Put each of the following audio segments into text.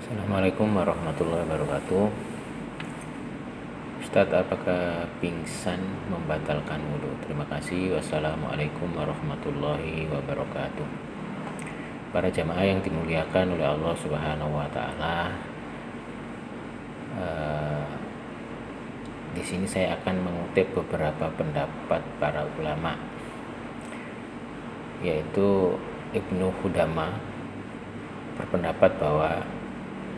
Assalamualaikum warahmatullahi wabarakatuh. Ustadz, apakah pingsan membatalkan wudhu? Terima kasih. Wassalamualaikum warahmatullahi wabarakatuh. Para jamaah yang dimuliakan oleh Allah Subhanahu wa taala, di sini saya akan mengutip beberapa pendapat para ulama, yaitu Ibnu Hudama berpendapat bahwa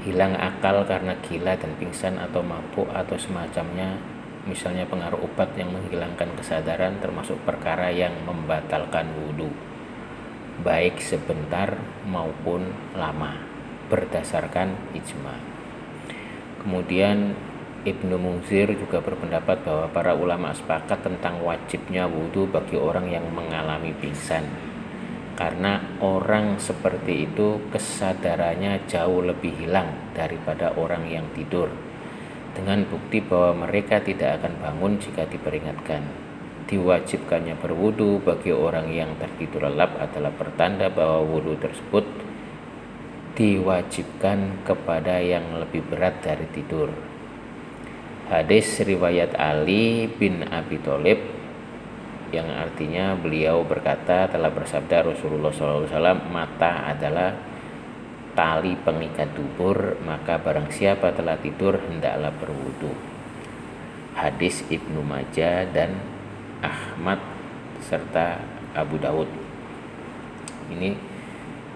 hilang akal karena gila dan pingsan atau mabuk atau semacamnya, misalnya pengaruh obat yang menghilangkan kesadaran, termasuk perkara yang membatalkan wudhu, baik sebentar maupun lama, berdasarkan ijma. Kemudian Ibnu Munzir juga berpendapat bahwa para ulama sepakat tentang wajibnya wudhu bagi orang yang mengalami pingsan, karena orang seperti itu kesadarannya jauh lebih hilang daripada orang yang tidur, dengan bukti bahwa mereka tidak akan bangun jika diperingatkan. Diwajibkannya berwudu bagi orang yang tertidur lelap adalah pertanda bahwa wudu tersebut diwajibkan kepada yang lebih berat dari tidur. Hadis riwayat Ali bin Abi Thalib yang artinya beliau berkata, telah bersabda Rasulullah SAW, mata adalah tali pengikat dubur, maka barang siapa telah tidur hendaklah berwudu. Hadis Ibnu Majah dan Ahmad serta Abu Daud. Ini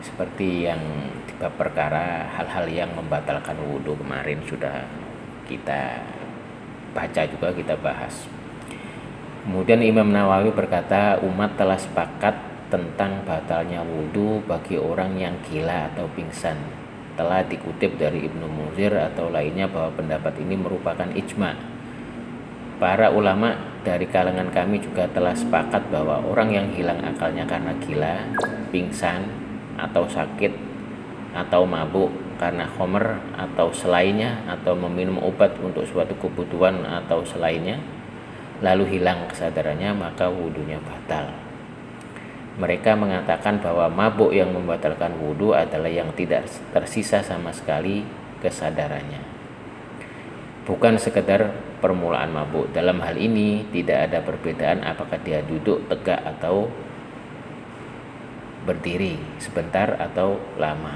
seperti yang di bab perkara hal-hal yang membatalkan wudu kemarin sudah kita baca juga, kita bahas. Kemudian Imam Nawawi berkata, umat telah sepakat tentang batalnya wudhu bagi orang yang gila atau pingsan. Telah dikutip dari Ibnu Munzir atau lainnya bahwa pendapat ini merupakan ijma. Para ulama dari kalangan kami juga telah sepakat bahwa orang yang hilang akalnya karena gila, pingsan, atau sakit, atau mabuk karena khamr atau selainnya, atau meminum obat untuk suatu kebutuhan atau selainnya, lalu hilang kesadarannya, maka wudhunya batal. Mereka mengatakan bahwa mabuk yang membatalkan wudhu adalah yang tidak tersisa sama sekali kesadarannya, bukan sekedar permulaan mabuk. Dalam hal ini tidak ada perbedaan apakah dia duduk tegak atau berdiri sebentar atau lama.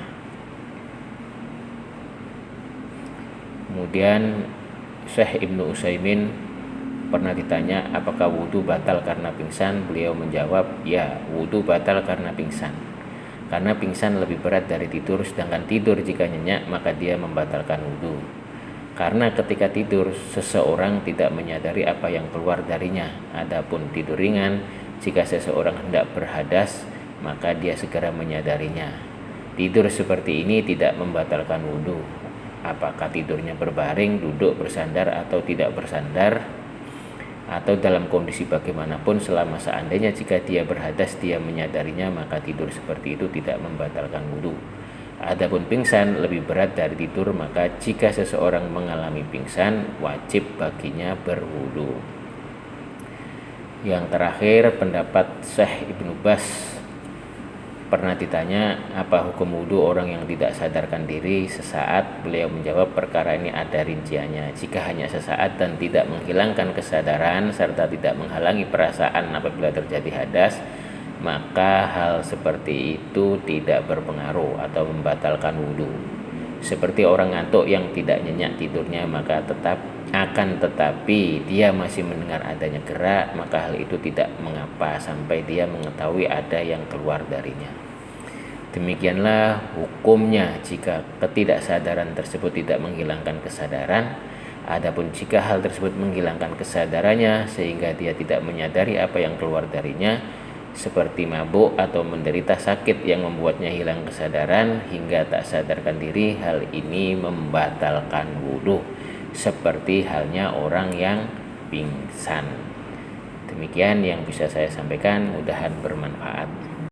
Kemudian Syekh Ibnu Utsaimin pernah ditanya apakah wudhu batal karena pingsan, beliau menjawab, ya, wudhu batal karena pingsan, karena pingsan lebih berat dari tidur, sedangkan tidur jika nyenyak maka dia membatalkan wudhu. Karena ketika tidur seseorang tidak menyadari apa yang keluar darinya. Adapun tidur ringan, jika seseorang hendak berhadas maka dia segera menyadarinya. Tidur seperti ini tidak membatalkan wudhu. Apakah tidurnya berbaring, duduk, bersandar atau tidak bersandar, atau dalam kondisi bagaimanapun, selama seandainya jika dia berhadas dia menyadarinya, maka tidur seperti itu tidak membatalkan wudhu. Adapun pingsan lebih berat dari tidur, maka jika seseorang mengalami pingsan wajib baginya berwudhu. Yang terakhir pendapat Syekh Ibnu Baz, pernah ditanya apa hukum wudhu orang yang tidak sadarkan diri sesaat, beliau menjawab, perkara ini ada rinciannya. Jika hanya sesaat dan tidak menghilangkan kesadaran serta tidak menghalangi perasaan apabila terjadi hadas, maka hal seperti itu tidak berpengaruh atau membatalkan wudhu. Seperti orang ngantuk yang tidak nyenyak tidurnya, maka tetapi dia masih mendengar adanya gerak, maka hal itu tidak mengapa sampai dia mengetahui ada yang keluar darinya. Demikianlah hukumnya jika ketidaksadaran tersebut tidak menghilangkan kesadaran. Adapun jika hal tersebut menghilangkan kesadarannya sehingga dia tidak menyadari apa yang keluar darinya, seperti mabuk atau menderita sakit yang membuatnya hilang kesadaran hingga tak sadarkan diri, hal ini membatalkan wudhu, seperti halnya orang yang pingsan. Demikian yang bisa saya sampaikan, mudahan bermanfaat.